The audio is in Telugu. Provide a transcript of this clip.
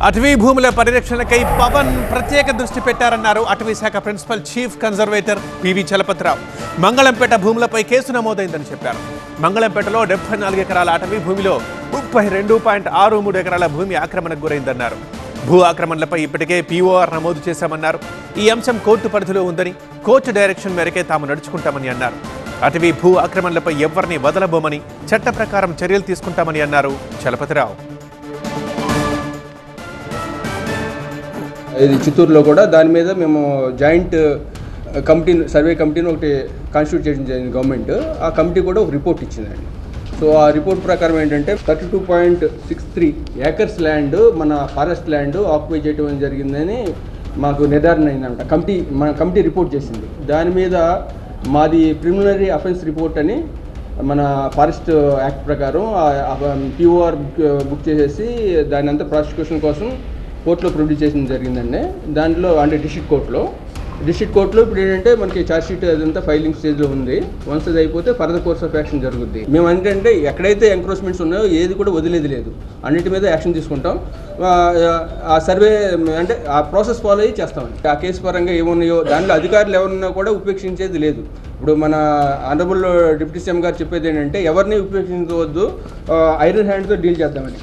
అటవీ భూముల పరిరక్షణకై పవన్ ప్రత్యేక దృష్టి పెట్టారన్నారు అటవీ శాఖ principal chief conservator PV Chalapathi Rao. Mangalampeta భూములపై కేసు నమోదైందని చెప్పారు. మంగళంపేటలో 74 ఎకరాల అటవీ భూమిలో 32.63 ఎకరాల భూమి ఆక్రమణకు గురైందన్నారు. భూ ఆక్రమణలపై ఇప్పటికే పీఓఆర్ నమోదు చేశామన్నారు. ఈ అంశం కోర్టు పరిధిలో ఉందని, కోర్టు డైరెక్షన్ మేరకే తాము నడుచుకుంటామని అన్నారు. అటవీ భూ ఆక్రమణలపై ఎవరిని వదలబోమని, చట్ట ప్రకారం చర్యలు తీసుకుంటామని అన్నారు చలపతిరావు. ఇది చిత్తూరులో కూడా దాని మీద మేము జాయింట్ కమిటీ సర్వే కమిటీని ఒకటి కాన్స్టిట్యూట్ చేయడం జరిగింది గవర్నమెంట్. ఆ కమిటీ కూడా ఒక రిపోర్ట్ ఇచ్చిందండి. సో ఆ రిపోర్ట్ ప్రకారం ఏంటంటే 32.63 ఏకర్స్ ల్యాండ్ మన ఫారెస్ట్ ల్యాండ్ ఆక్యుపై చేయడం జరిగిందని మాకు నిర్ధారణ అయిందంట. మన కమిటీ రిపోర్ట్ చేసింది. దాని మీద మాది ప్రిలిమినరీ అఫెన్స్ రిపోర్ట్ అని మన ఫారెస్ట్ యాక్ట్ ప్రకారం పీఓఆర్ బుక్ చేసేసి దాని అంతా ప్రాసిక్యూషన్ కోసం కోర్టులో ప్రొడ్యూస్ చేసిన జరిగిందండి. దాంట్లో అంటే డిస్ట్రిక్ట్ కోర్టులో ఇప్పుడు ఏంటంటే మనకి ఛార్జ్ షీట్ అదంతా ఫైలింగ్ స్టేజ్లో ఉంది. వన్స్ అది అయిపోతే ఫర్దర్ కోర్స్ ఆఫ్ యాక్షన్ జరుగుద్ది. మేము ఏంటంటే ఎక్కడైతే ఎంక్రోచ్మెంట్స్ ఉన్నాయో ఏది కూడా వదిలేది లేదు, అన్నిటి మీద యాక్షన్ తీసుకుంటాం. ఆ సర్వే అంటే ఆ ప్రాసెస్ ఫాలో అయ్యి చేస్తామండి. ఆ కేసు పరంగా ఏమున్నాయో దాంట్లో అధికారులు ఎవరున్నా కూడా ఉపేక్షించేది లేదు. ఇప్పుడు మన ఆనరబుల్ డిప్యూటీ సీఎం గారు చెప్పేది ఏంటంటే ఎవరిని ఉపేక్షించవద్దు, ఐరన్ హ్యాండ్తో డీల్ చేద్దామని.